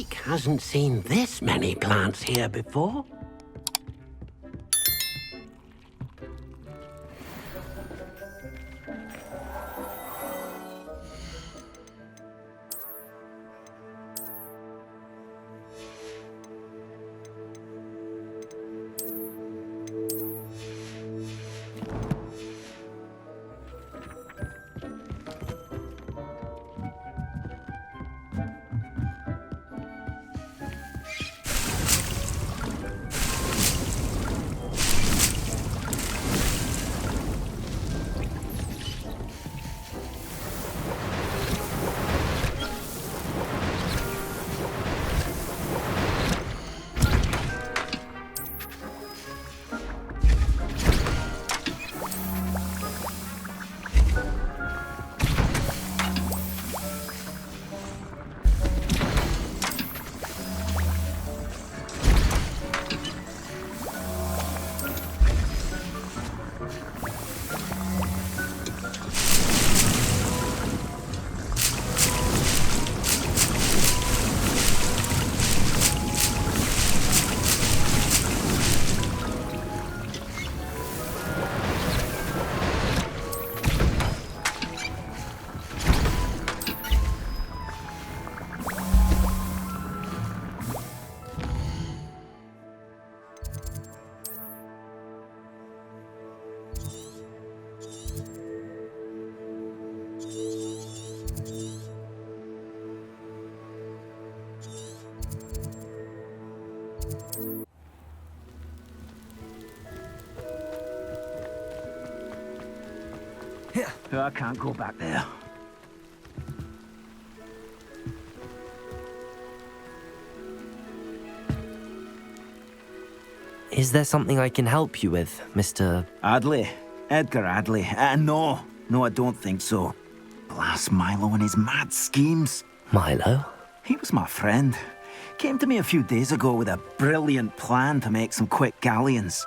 Drake hasn't seen this many plants here before. I can't go back there. Is there something I can help you with, Mr. Adley? Edgar Adley? No, I don't think so. Blast Milo and his mad schemes. Milo? He was my friend. Came to me a few days ago with a brilliant plan to make some quick galleons.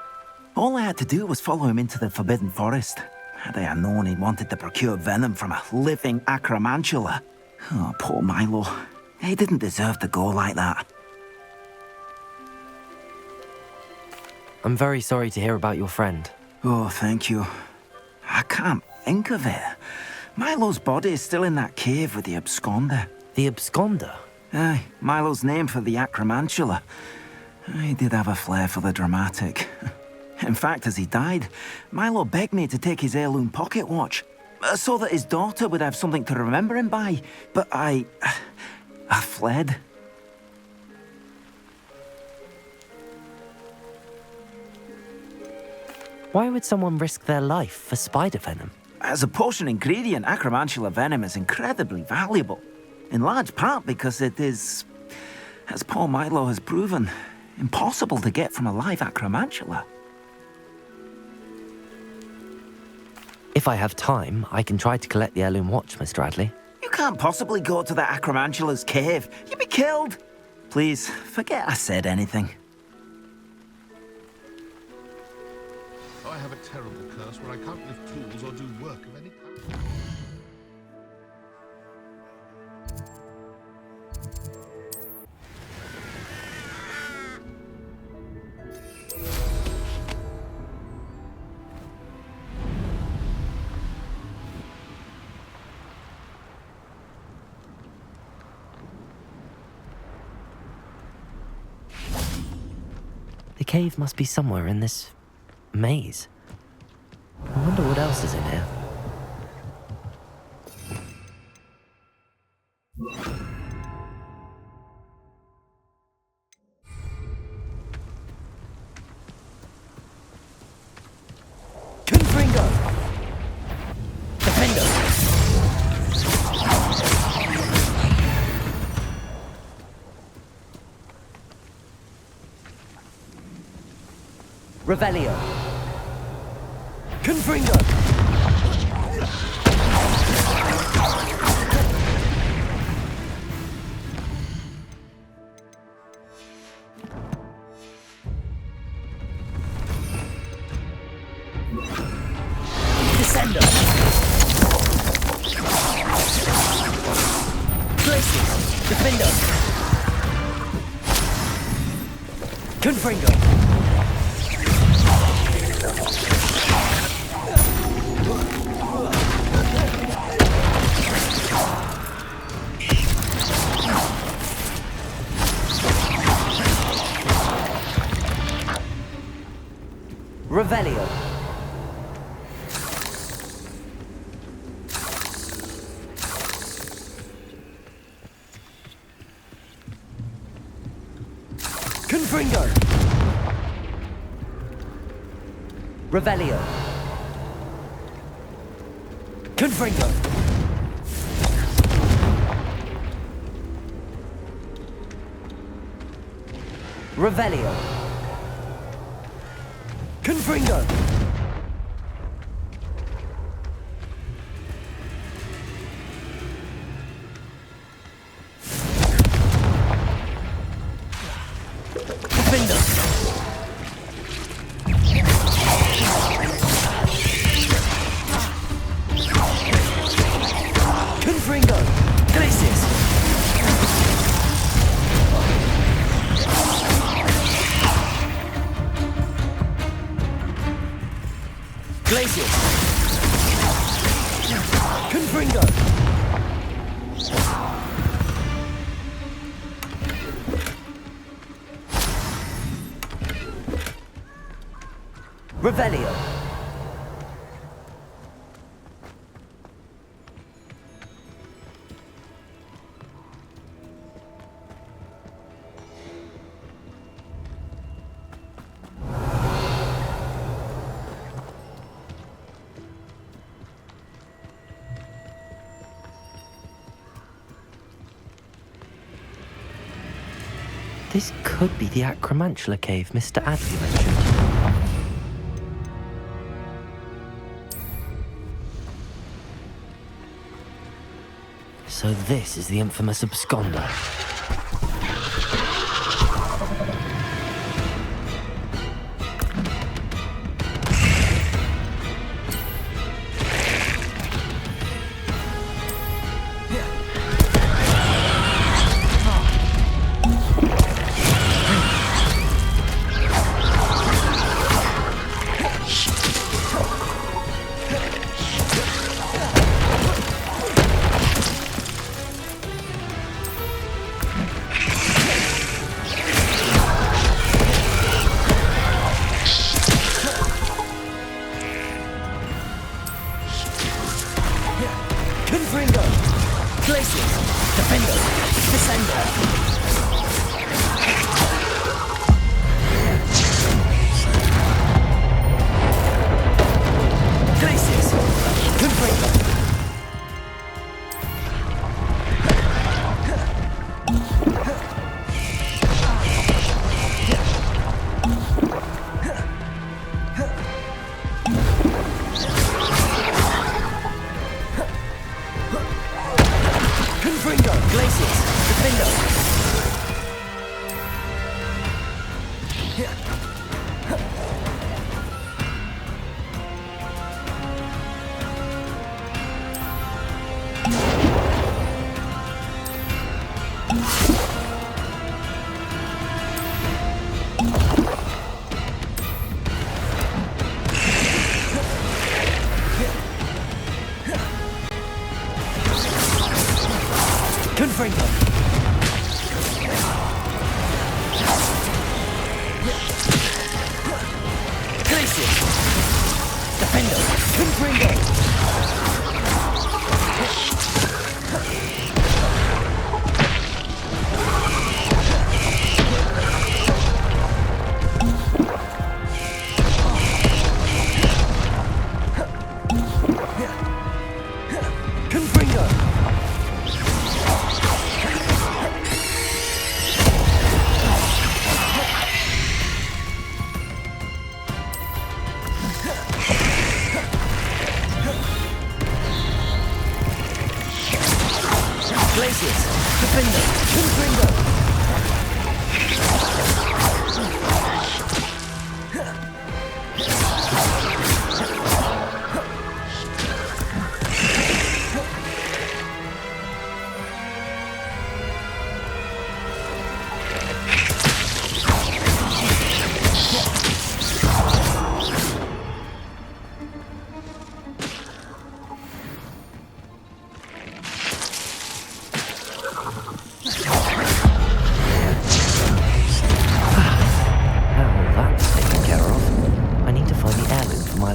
All I had to do was follow him into the Forbidden Forest. Had I known he wanted to procure venom from a living acromantula. Oh, poor Milo. He didn't deserve to go like that. I'm very sorry to hear about your friend. Oh, thank you. I can't think of it. Milo's body is still in that cave with the Absconder. The Absconder? Aye, Milo's name for the acromantula. He did have a flair for the dramatic. In fact, as he died, Milo begged me to take his heirloom pocket watch, so that his daughter would have something to remember him by. But I fled. Why would someone risk their life for spider venom? As a potion ingredient, acromantula venom is incredibly valuable. In large part because it is, as poor Milo has proven, impossible to get from a live acromantula. If I have time, I can try to collect the heirloom watch, Mr. Adley. You can't possibly go to the acromantula's cave. You'd be killed. Please, forget I said anything. I have a terrible curse where I can't lift tools or do work of any kind. The cave must be somewhere in this maze. I wonder what else is in here. Confringo! Defender! Revelio! Confringo! Descender! Gracie! Defender! Confringo. Revelio. Confringo. Revelio. Confringo. Revelio. Confringo. Defender. Confringo. Glacius. Glacius. Confringo. Revelio. This could be the Acromantula cave Mr. Adley mentioned. So this is the infamous Absconder. Confringo. Glacius. Defender. Descender. Glacius. Confringo. Confringo. Glacius. Defender. Confringo. Glacius. Defender. Confringo. Confringo. Glacius. Defender. Confringo.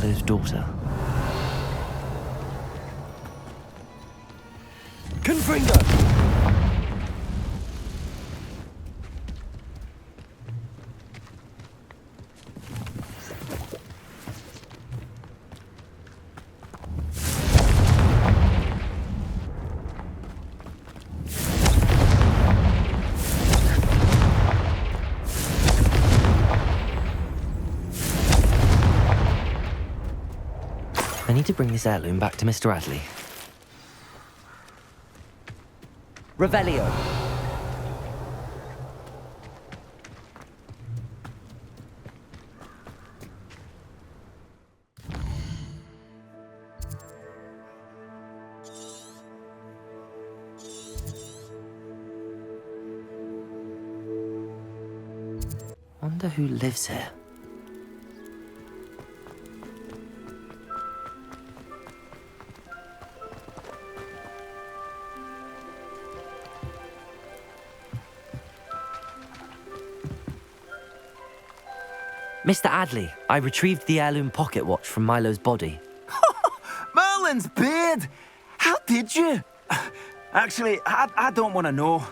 Milo's daughter. Confringo! I need to bring this heirloom back to Mr. Adley. Revelio. Wonder who lives here. Mr. Adley, I retrieved the heirloom pocket watch from Milo's body. Merlin's beard! How did you? Actually, I don't want to know.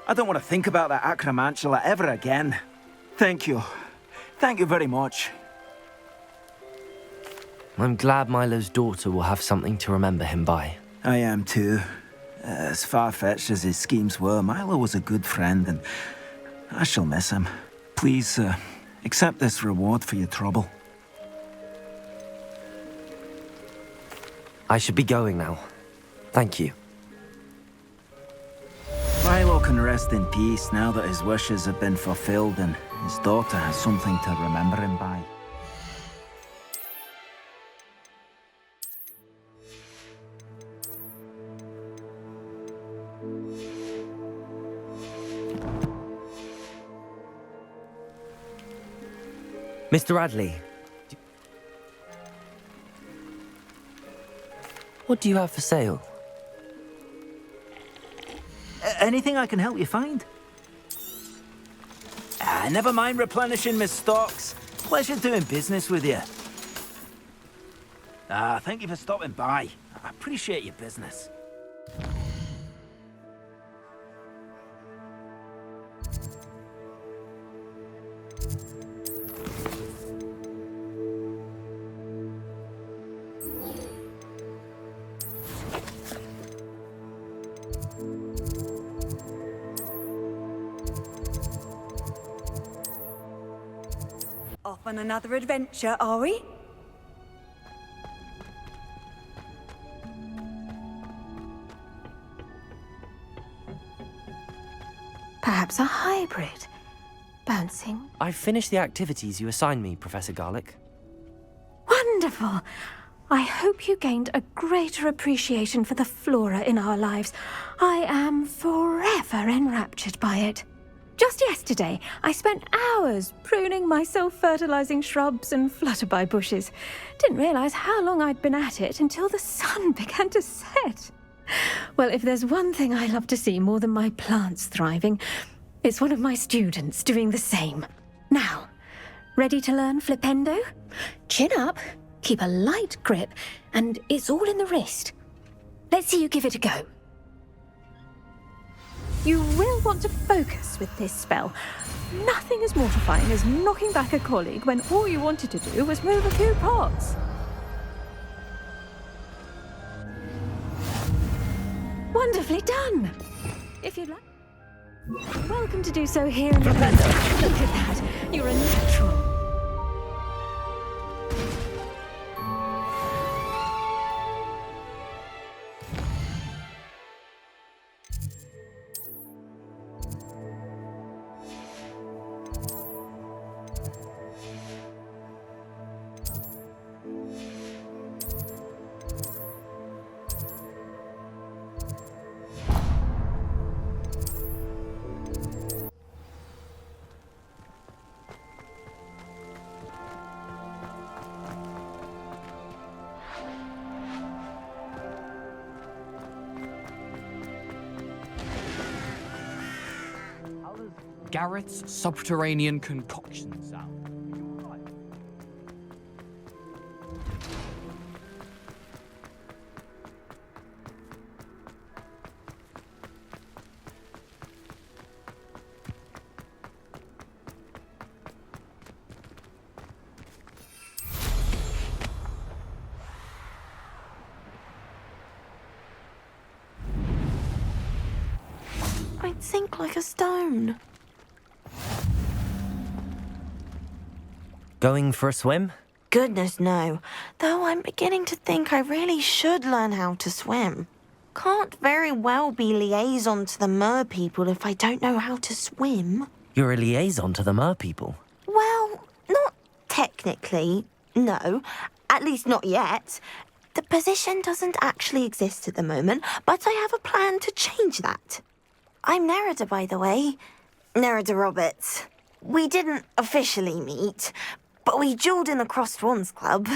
I don't want to think about that acromantula ever again. Thank you. Thank you very much. I'm glad Milo's daughter will have something to remember him by. I am too. As far-fetched as his schemes were, Milo was a good friend, and I shall miss him. Please, accept this reward for your trouble. I should be going now. Thank you. Milo can rest in peace now that his wishes have been fulfilled and his daughter has something to remember him by. Mr. Adley. What do you have for sale? Anything I can help you find? Never mind replenishing my stocks. Pleasure doing business with you. Thank you for stopping by. I appreciate your business. Off on another adventure, are we? Perhaps a hybrid. Bouncing. I've finished the activities you assigned me, Professor Garlick. Wonderful! I hope you gained a greater appreciation for the flora in our lives. I am forever enraptured by it. Just yesterday, I spent hours pruning my self-fertilizing shrubs and flutterby bushes. Didn't realize how long I'd been at it until the sun began to set. Well, if there's one thing I love to see more than my plants thriving, it's one of my students doing the same. Now, ready to learn Flipendo? Chin up, keep a light grip, and it's all in the wrist. Let's see you give it a go. You will want to focus with this spell. Nothing as mortifying as knocking back a colleague when all you wanted to do was move a few pots. Wonderfully done. If you'd like... Welcome to do so here in the... Look at that. You're a natural. Garrett's subterranean concoction sound. I'd sink like a stone. Going for a swim? Goodness, no. Though I'm beginning to think I really should learn how to swim. Can't very well be liaison to the mer people if I don't know how to swim. You're a liaison to the mer people. Well, not technically, no. At least not yet. The position doesn't actually exist at the moment, but I have a plan to change that. I'm Nerida, by the way. Nerida Roberts. We didn't officially meet, but we duelled in the Crossed Wands Club.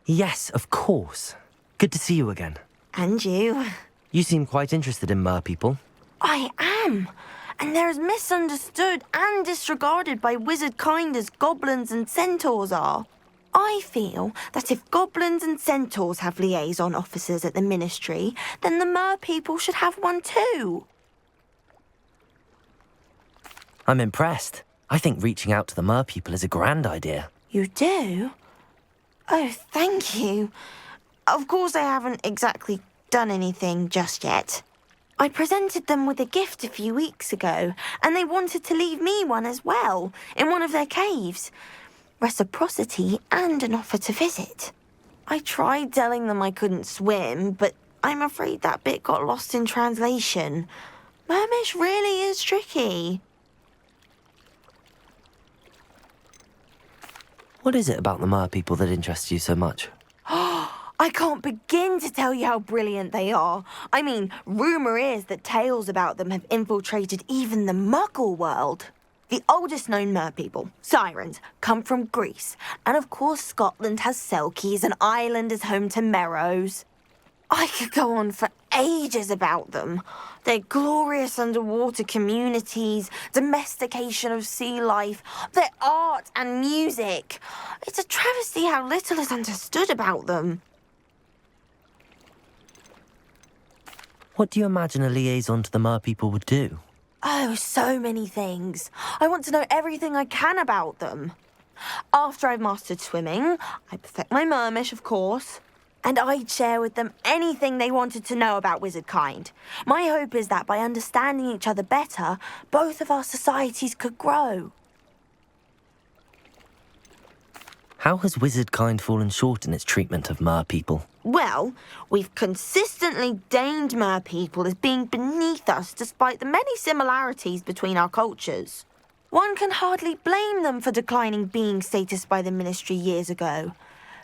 Yes, of course. Good to see you again. And you. You seem quite interested in mer people. I am. And they're as misunderstood and disregarded by wizard kind as goblins and centaurs are. I feel that if goblins and centaurs have liaison officers at the ministry, then the mer people should have one too. I'm impressed. I think reaching out to the mer people is a grand idea. You do? Oh, thank you. Of course I haven't exactly done anything just yet. I presented them with a gift a few weeks ago, and they wanted to leave me one as well, in one of their caves. Reciprocity and an offer to visit. I tried telling them I couldn't swim, but I'm afraid that bit got lost in translation. Mermish really is tricky. What is it about the mer people that interests you so much? I can't begin to tell you how brilliant they are. I mean, rumour is that tales about them have infiltrated even the Muggle world. The oldest known mer people, sirens, come from Greece. And of course Scotland has Selkies and Ireland is home to Merrows. I could go on for ages about them. Their glorious underwater communities, domestication of sea life, their art and music. It's a travesty how little is understood about them. What do you imagine a liaison to the mer people would do? Oh, so many things. I want to know everything I can about them. After I've mastered swimming, I perfect my mermish, of course. And I'd share with them anything they wanted to know about wizard kind. My hope is that by understanding each other better, both of our societies could grow. How has wizard kind fallen short in its treatment of mer people? Well, we've consistently deemed mer people as being beneath us despite the many similarities between our cultures. One can hardly blame them for declining being status by the ministry years ago.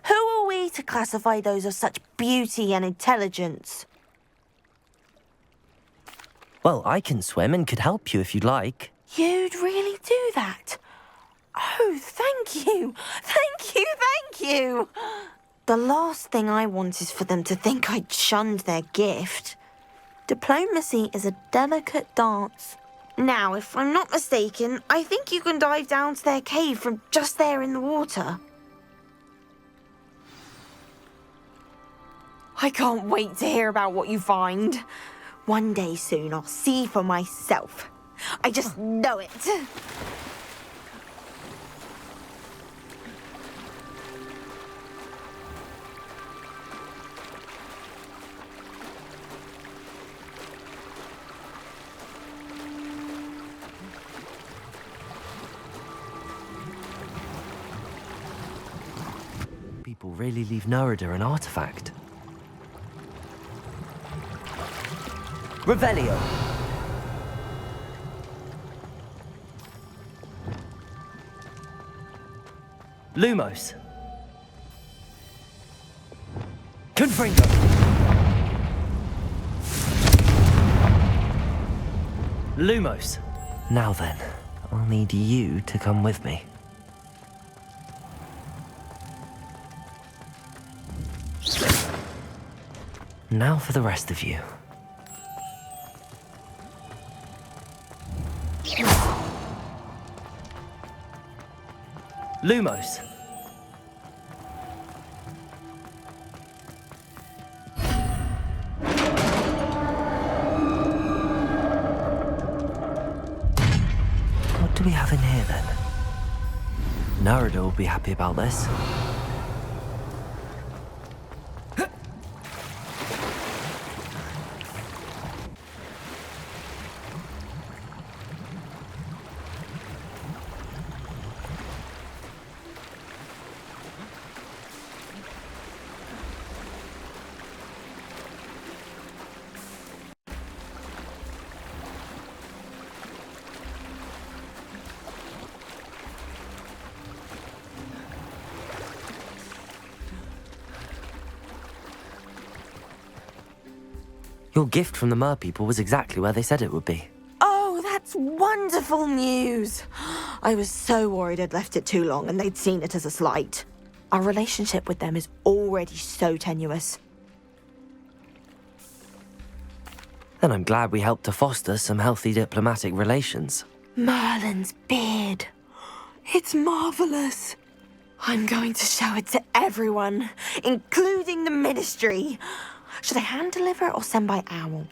Who are we to classify those of such beauty and intelligence? Well, I can swim and could help you if you'd like. You'd really do that? Oh, thank you! Thank you, thank you! The last thing I want is for them to think I'd shunned their gift. Diplomacy is a delicate dance. Now, if I'm not mistaken, I think you can dive down to their cave from just there in the water. I can't wait to hear about what you find. One day soon I'll see for myself. I just know it. People really leave Nerida an artifact. Revelio! Lumos! Confringo! Lumos! Now then, I'll need you to come with me. Now for the rest of you. Lumos. Narada will be happy about this. Your gift from the Mer people was exactly where they said it would be. Oh, that's wonderful news. I was so worried I'd left it too long and they'd seen it as a slight. Our relationship with them is already so tenuous. Then I'm glad we helped to foster some healthy diplomatic relations. Merlin's beard. It's marvelous. I'm going to show it to everyone, including the Ministry. Should I hand deliver it or send by owl?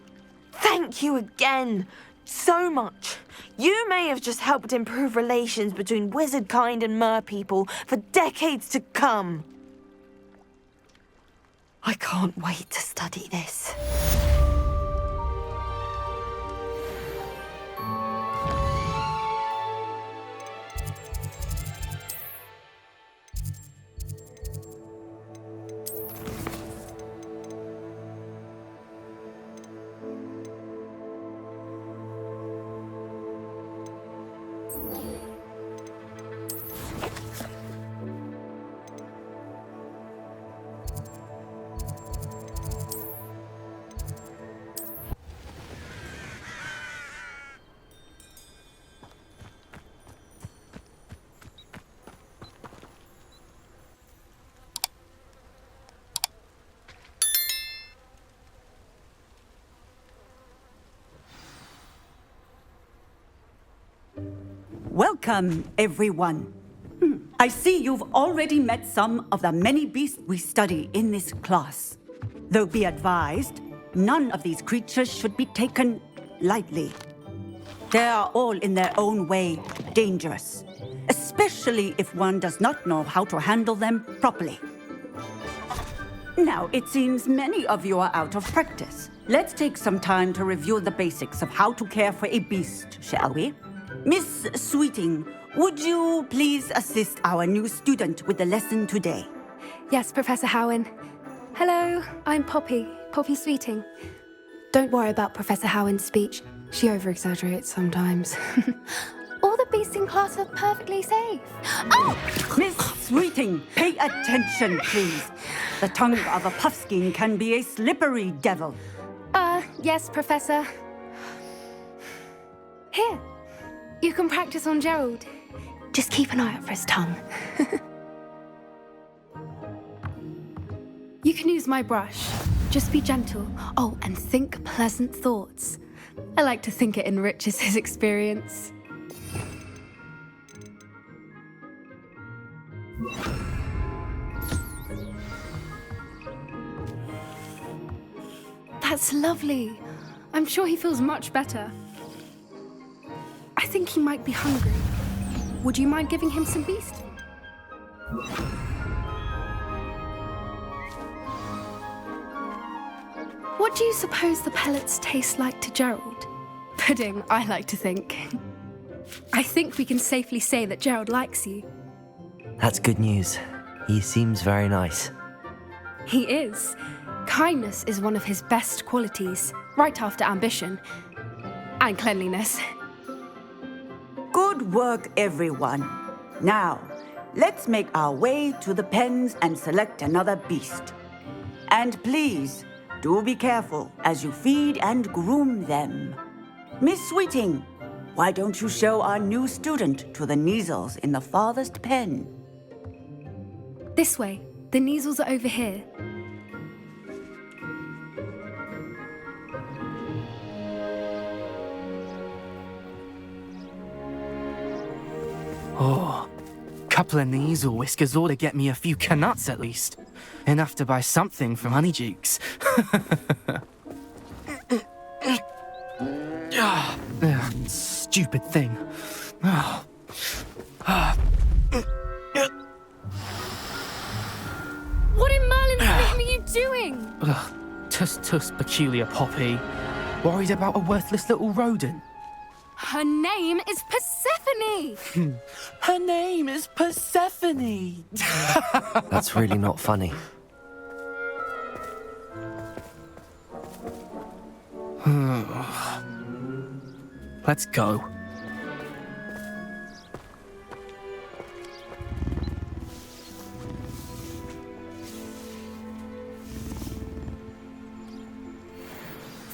Thank you again so much. You may have just helped improve relations between wizard kind and mer people for decades to come. I can't wait to study this. Welcome, everyone. I see you've already met some of the many beasts we study in this class. Though be advised, none of these creatures should be taken lightly. They are all in their own way dangerous, especially if one does not know how to handle them properly. Now, it seems many of you are out of practice. Let's take some time to review the basics of how to care for a beast, shall we? Miss Sweeting, would you please assist our new student with the lesson today? Yes, Professor Howen. Hello, I'm Poppy Sweeting. Don't worry about Professor Howen's speech. She over-exaggerates sometimes. All the beasts in class are perfectly safe. Oh! Miss Sweeting, pay attention, please. The tongue of a puffskein can be a slippery devil. Yes, Professor. Here, you can practice on Gerald. Just keep an eye out for his tongue. You can use my brush. Just be gentle. Oh, and think pleasant thoughts. I like to think it enriches his experience. That's lovely. I'm sure he feels much better. I think he might be hungry. Would you mind giving him some beast? What do you suppose the pellets taste like to Gerald? Pudding, I like to think. I think we can safely say that Gerald likes you. That's good news. He seems very nice. He is. Kindness is one of his best qualities, right after ambition. And cleanliness. Good work, everyone. Now, let's make our way to the pens and select another beast. And please, do be careful as you feed and groom them. Miss Sweeting, why don't you show our new student to the Kneazles in the farthest pen? This way. The Kneazles are over here. Oh, couple of Kneazle whiskers ought to get me a few canuts at least. Enough to buy something from Honeydukes. Stupid thing. doing? Ugh, tuss, peculiar Poppy. Worried about a worthless little rodent? Her name is Persephone! Her name is Persephone! That's really not funny. Let's go.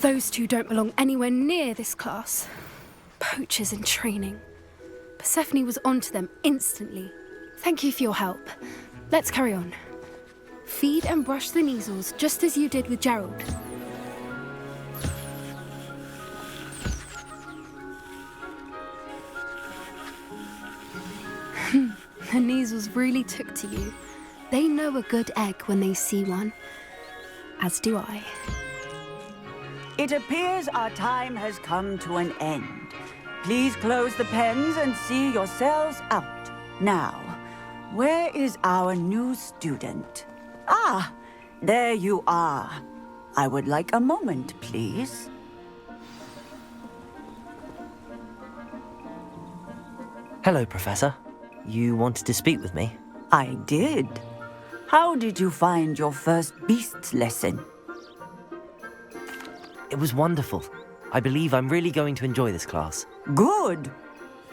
Those two don't belong anywhere near this class. Poachers in training. Persephone was onto them instantly. Thank you for your help. Let's carry on. Feed and brush the measles just as you did with Gerald. The measles really took to you. They know a good egg when they see one. As do I. It appears our time has come to an end. Please close the pens and see yourselves out. Now, where is our new student? Ah, there you are. I would like a moment, please. Hello, Professor. You wanted to speak with me? I did. How did you find your first beasts lesson? It was wonderful. I believe I'm really going to enjoy this class. Good.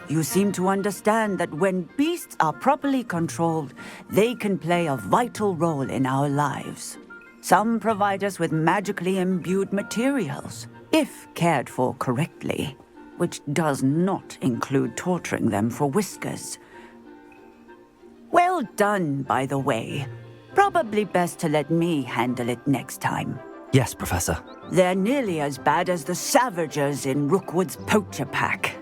You seem to understand that when beasts are properly controlled, they can play a vital role in our lives. Some provide us with magically imbued materials, if cared for correctly, which does not include torturing them for whiskers. Well done, by the way. Probably best to let me handle it next time. Yes, Professor. They're nearly as bad as the Savagers in Rookwood's poacher pack.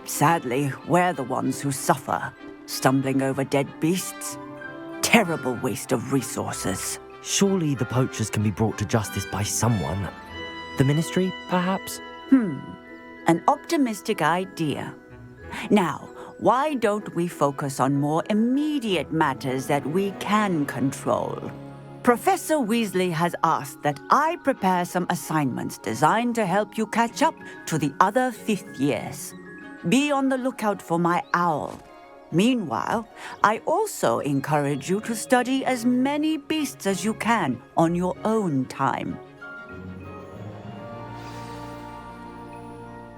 Sadly, we're the ones who suffer, stumbling over dead beasts. Terrible waste of resources. Surely the poachers can be brought to justice by someone. The Ministry, perhaps? An optimistic idea. Now, why don't we focus on more immediate matters that we can control? Professor Weasley has asked that I prepare some assignments designed to help you catch up to the other fifth years. Be on the lookout for my owl. Meanwhile, I also encourage you to study as many beasts as you can on your own time.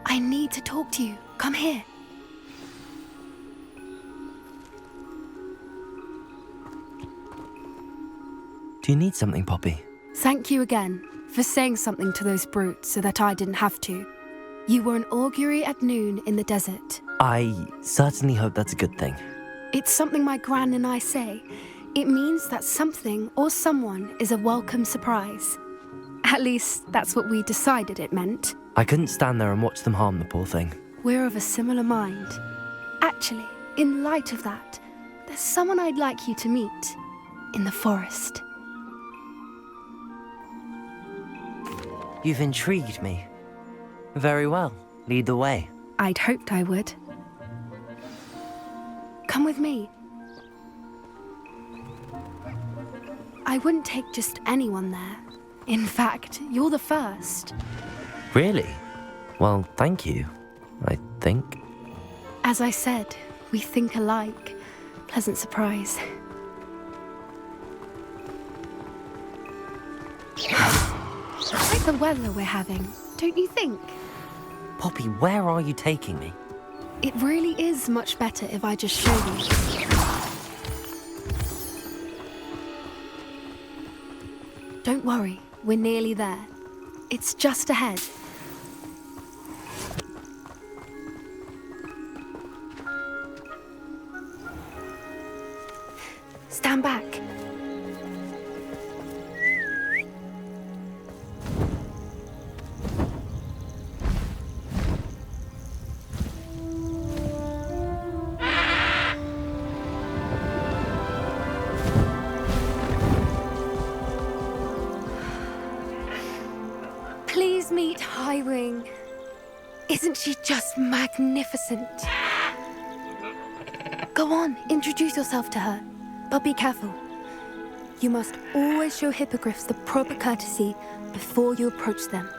I need to talk to you. Come here. Do you need something, Poppy? Thank you again for saying something to those brutes so that I didn't have to. You were an augury at noon in the desert. I certainly hope that's a good thing. It's something my gran and I say. It means that something or someone is a welcome surprise. At least, that's what we decided it meant. I couldn't stand there and watch them harm the poor thing. We're of a similar mind. Actually, in light of that, there's someone I'd like you to meet in the forest. You've intrigued me. Very well. Lead the way. I'd hoped I would. Come with me. I wouldn't take just anyone there. In fact, you're the first. Really? Well, thank you, I think. As I said, we think alike. Pleasant surprise. I like the weather we're having, don't you think? Poppy, where are you taking me? It really is much better if I just show you. Don't worry, we're nearly there. It's just ahead. Stand back. Please meet Highwing. Isn't she just magnificent? Go on, introduce yourself to her. But be careful. You must always show hippogriffs the proper courtesy before you approach them.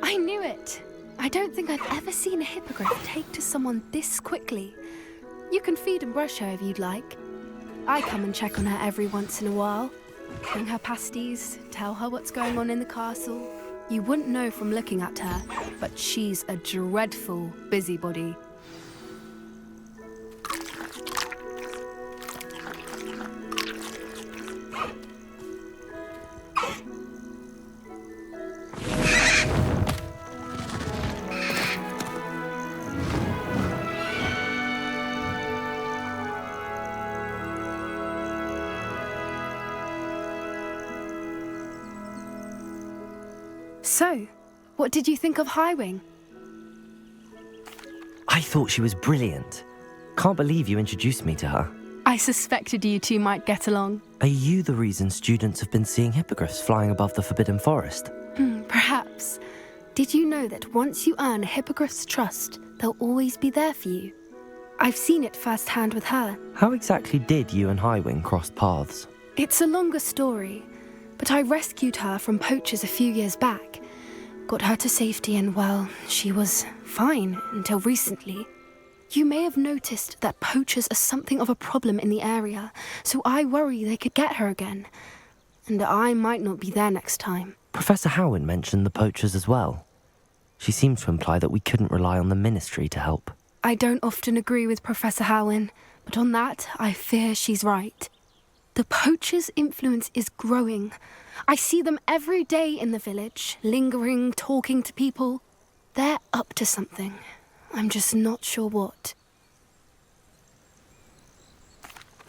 I knew it! I don't think I've ever seen a hippogriff take to someone this quickly. You can feed and brush her if you'd like. I come and check on her every once in a while. Bring her pasties, tell her what's going on in the castle. You wouldn't know from looking at her, but she's a dreadful busybody. So, what did you think of Highwing? I thought she was brilliant. Can't believe you introduced me to her. I suspected you two might get along. Are you the reason students have been seeing hippogriffs flying above the Forbidden Forest? Perhaps. Did you know that once you earn a hippogriff's trust, they'll always be there for you? I've seen it firsthand with her. How exactly did you and Highwing cross paths? It's a longer story, but I rescued her from poachers a few years back. Got her to safety and, well, she was fine until recently. You may have noticed that poachers are something of a problem in the area, so I worry they could get her again. And I might not be there next time. Professor Howin mentioned the poachers as well. She seemed to imply that we couldn't rely on the ministry to help. I don't often agree with Professor Howin, but on that, I fear she's right. The poachers' influence is growing. I see them every day in the village, lingering, talking to people. They're up to something. I'm just not sure what.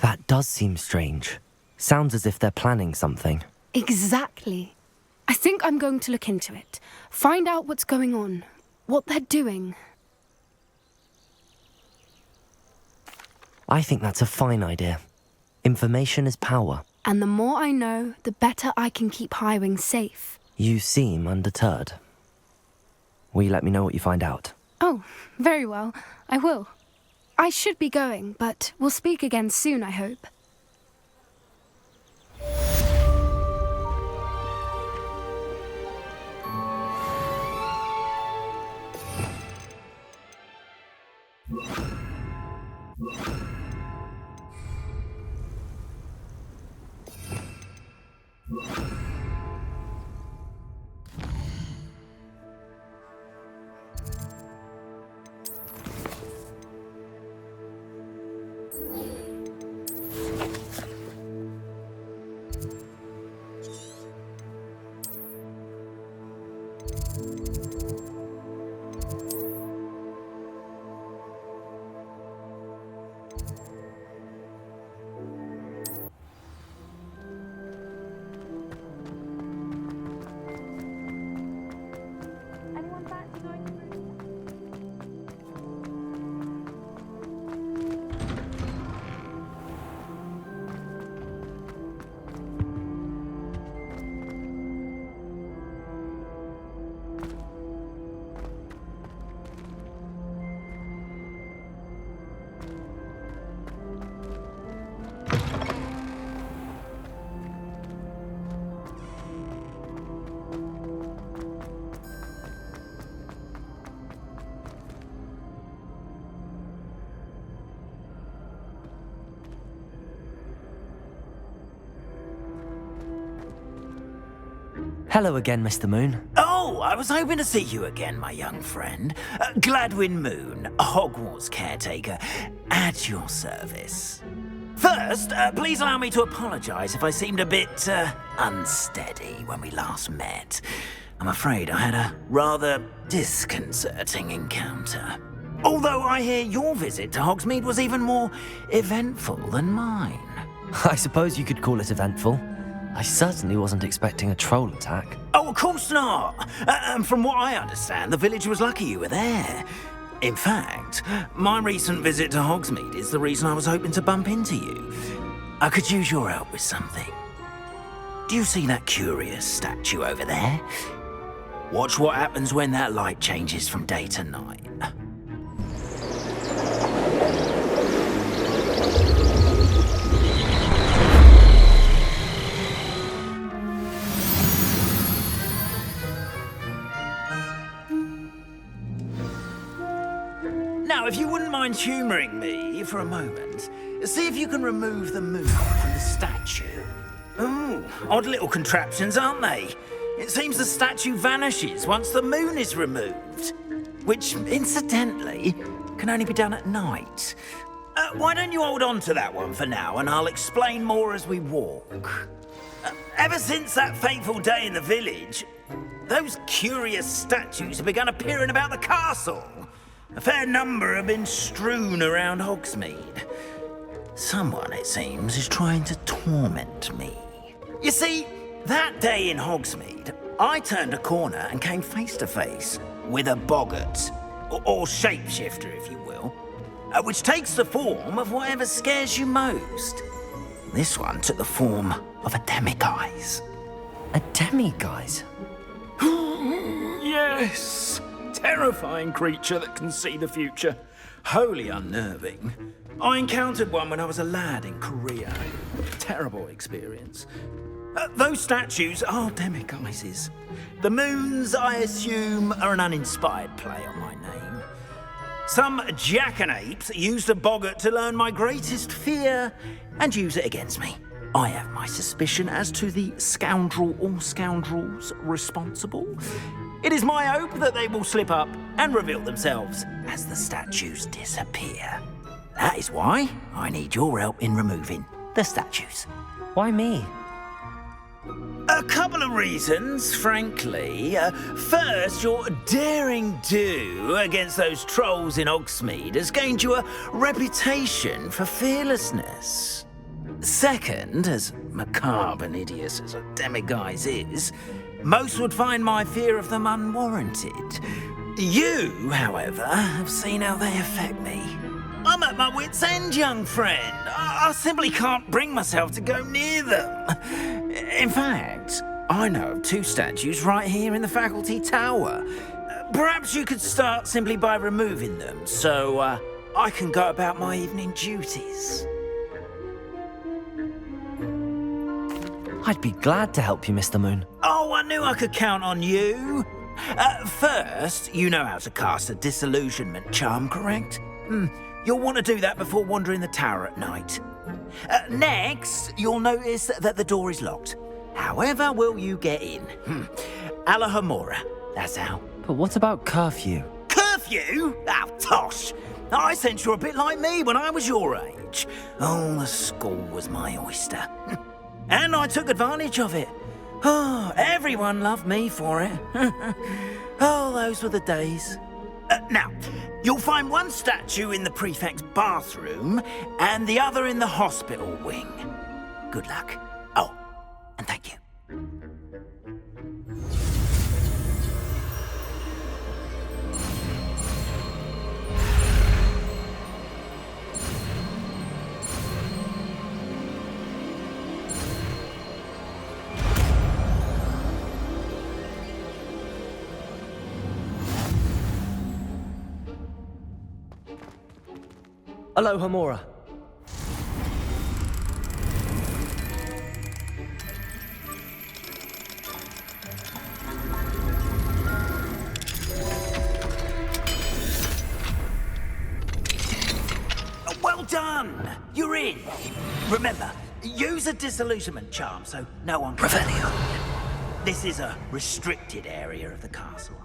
That does seem strange. Sounds as if they're planning something. Exactly. I think I'm going to look into it. Find out what's going on, what they're doing. I think that's a fine idea. Information is power. And the more I know, the better I can keep Highwing safe. You seem undeterred. Will you let me know what you find out? Oh, very well. I will. I should be going, but we'll speak again soon, I hope. Hello again, Mr. Moon. Oh, I was hoping to see you again, my young friend. Gladwin Moon, Hogwarts caretaker, at your service. First, please allow me to apologise if I seemed a bit unsteady when we last met. I'm afraid I had a rather disconcerting encounter. Although I hear your visit to Hogsmeade was even more eventful than mine. I suppose you could call it eventful. I certainly wasn't expecting a troll attack. Oh, of course not. And from what I understand, the village was lucky you were there. In fact, my recent visit to Hogsmeade is the reason I was hoping to bump into you. I could use your help with something. Do you see that curious statue over there? Watch what happens when that light changes from day to night. Now, if you wouldn't mind humouring me for a moment, see if you can remove the moon from the statue. Ooh, odd little contraptions, aren't they? It seems the statue vanishes once the moon is removed, which, incidentally, can only be done at night. Why don't you hold on to that one for now, and I'll explain more as we walk. Ever since that fateful day in the village, those curious statues have begun appearing about the castle. A fair number have been strewn around Hogsmeade. Someone, it seems, is trying to torment me. You see, that day in Hogsmeade, I turned a corner and came face to face with a boggart, or shapeshifter, if you will, which takes the form of whatever scares you most. This one took the form of a demiguise. A demiguise? Yes! Terrifying creature that can see the future. Wholly unnerving. I encountered one when I was a lad in Korea. Terrible experience. Those statues are demiguises. The moons, I assume, are an uninspired play on my name. Some jackanapes used a boggart to learn my greatest fear and use it against me. I have my suspicion as to the scoundrel or scoundrels responsible. It is my hope that they will slip up and reveal themselves as the statues disappear. That is why I need your help in removing the statues. Why me? A couple of reasons, frankly. First, your daring do against those trolls in Hogsmeade has gained you a reputation for fearlessness. Second, as macabre and hideous as a demiguise is, most would find my fear of them unwarranted. You, however, have seen how they affect me. I'm at my wit's end, young friend. I simply can't bring myself to go near them. In fact, I know of two statues right here in the faculty tower. Perhaps you could start simply by removing them, so I can go about my evening duties. I'd be glad to help you, Mr. Moon. Oh, I knew I could count on you. First, you know how to cast a disillusionment charm, correct? You'll want to do that before wandering the tower at night. Next, you'll notice that the door is locked. However will you get in? Alahomora, that's how. But what about curfew? Curfew? Oh, tosh. I sense you're a bit like me when I was your age. Oh, the school was my oyster. And I took advantage of it. Oh, everyone loved me for it. Oh, those were the days. Now, you'll find one statue in the prefect's bathroom and the other in the hospital wing. Good luck. Oh, and thank you. Alohomora. Well done! You're in. Remember, use a disillusionment charm so no one can... Revelio. This is a restricted area of the castle.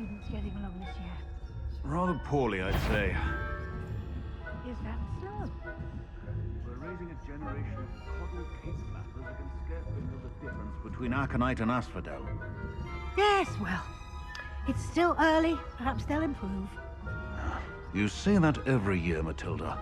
students getting along this year? Rather poorly, I'd say. Is that so? We're raising a generation of coddled cake flappers who can scarcely know the difference between aconite and asphodel. Yes, well, it's still early. Perhaps they'll improve. You say that every year, Matilda.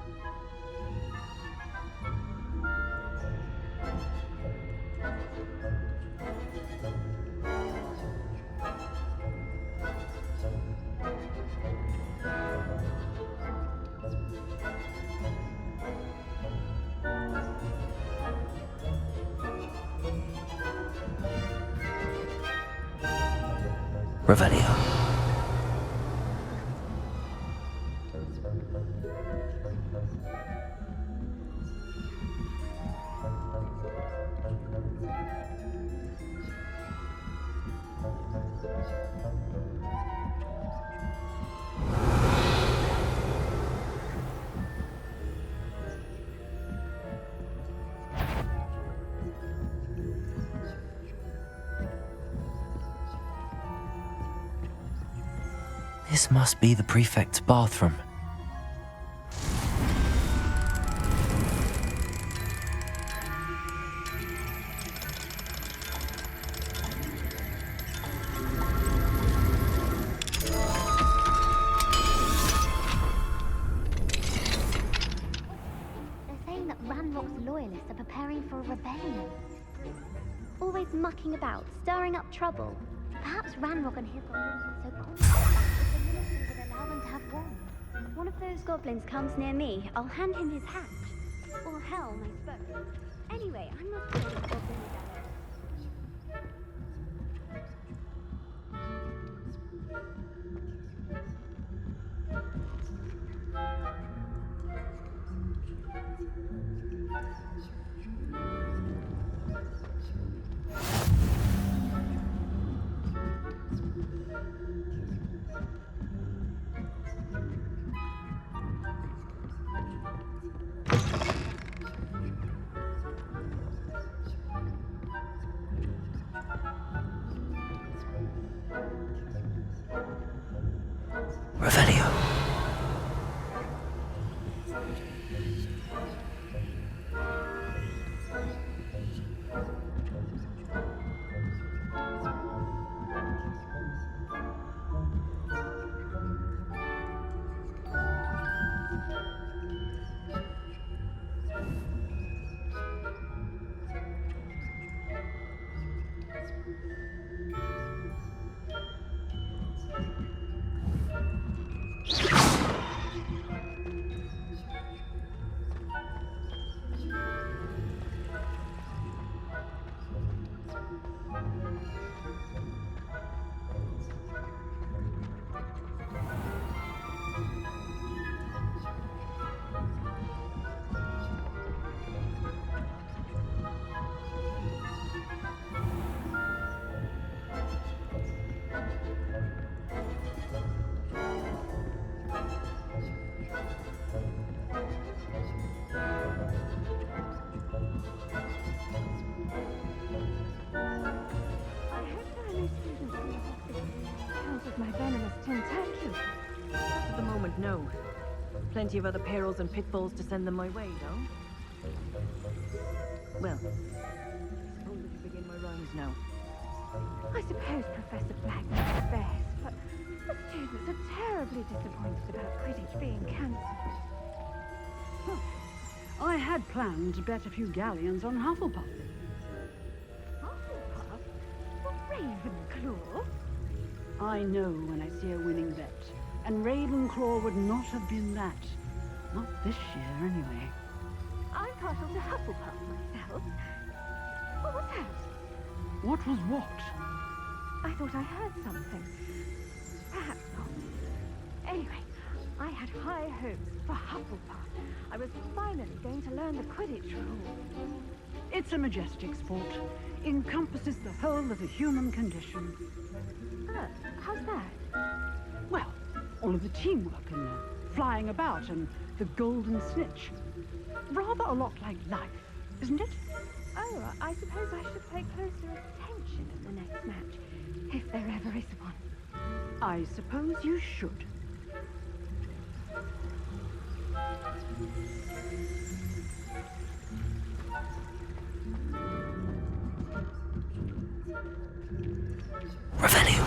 Revelio. This must be the prefect's bathroom. They're saying that Ranrock's loyalists are preparing for a rebellion. Always mucking about, stirring up trouble. Perhaps Ranrock and his goblins were so confident that the ministry would allow them to have one. If one of those goblins comes near me, I'll hand him his hat. Or helm, I suppose. Anyway, I'm not sure if goblin rebellion. Revelio. At the moment, no. Plenty of other perils and pitfalls to send them my way, though. Well, I suppose I should begin my rounds now. I suppose Professor Black knows best, but the students are terribly disappointed about Quidditch being cancelled. I had planned to bet a few galleons on Hufflepuff. Hufflepuff? Ravenclaw? I know when I see a winning bet, and Ravenclaw would not have been that. Not this year, anyway. I'm partial to Hufflepuff myself. What was that? What was what? I thought I heard something. Perhaps not. Anyway, I had high hopes for Hufflepuff. I was finally going to learn the Quidditch rules. It's a majestic sport. Encompasses the whole of the human condition. How's that? Well, all of the teamwork and the flying about and the golden snitch. Rather a lot like life, isn't it? Oh, I suppose I should pay closer attention at the next match, if there ever is one. I suppose you should. Revelio.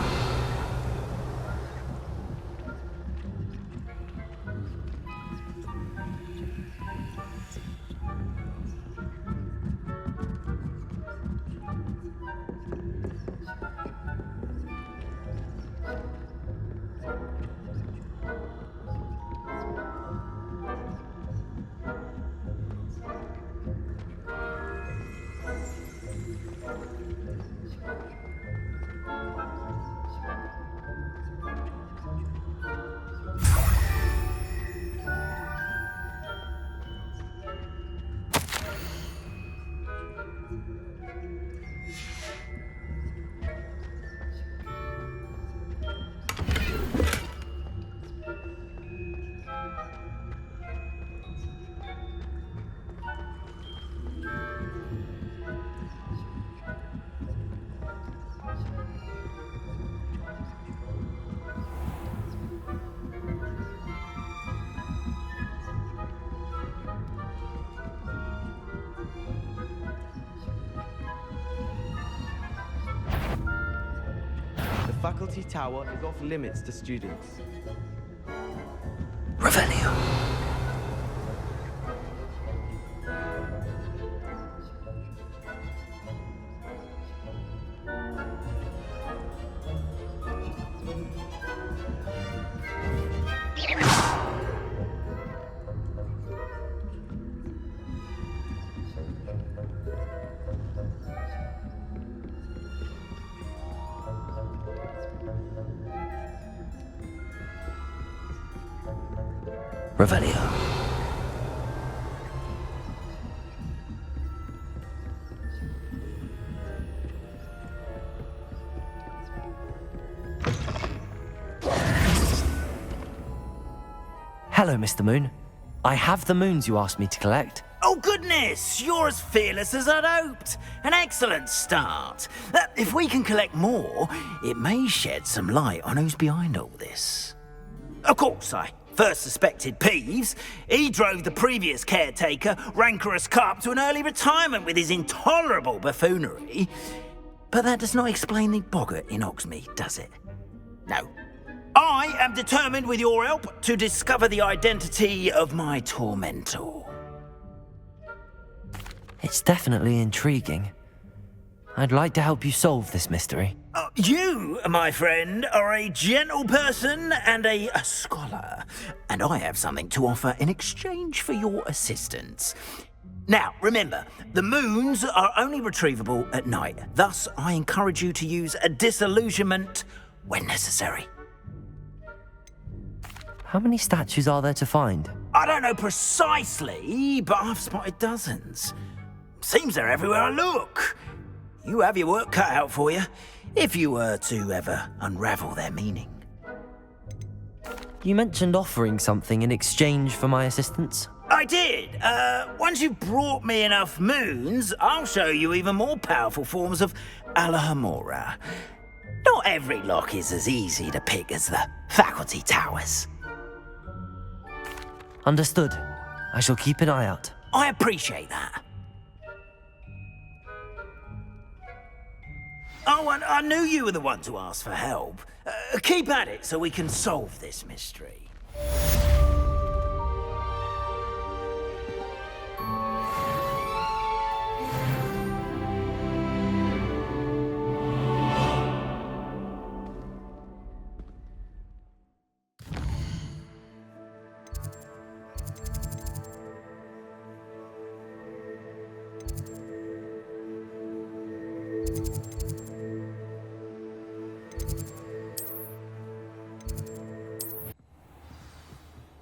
The faculty tower is off limits to students. Revelio. Revelio. Hello, Mr. Moon. I have the moons you asked me to collect. Oh, goodness! You're as fearless as I'd hoped. An excellent start. If we can collect more, it may shed some light on who's behind all this. Of course, I first suspected Peeves. He drove the previous caretaker, Rancorous Carp, to an early retirement with his intolerable buffoonery. But that does not explain the boggart in Hogsmeade, does it? No. I am determined, with your help, to discover the identity of my tormentor. It's definitely intriguing. I'd like to help you solve this mystery. You, my friend, are a gentle person and a scholar, and I have something to offer in exchange for your assistance. Now, remember, the moons are only retrievable at night. Thus, I encourage you to use a disillusionment when necessary. How many statues are there to find? I don't know precisely, but I've spotted dozens. Seems they're everywhere I look. You have your work cut out for you, if you were to ever unravel their meaning. You mentioned offering something in exchange for my assistance? I did. Once you've brought me enough moons, I'll show you even more powerful forms of Alohomora. Not every lock is as easy to pick as the faculty towers. Understood. I shall keep an eye out. I appreciate that. Oh, and I knew you were the one to ask for help. Keep at it so we can solve this mystery.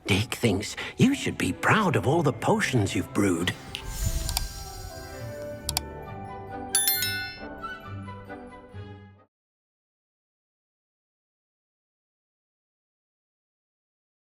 Dick thinks you should be proud of all the potions you've brewed.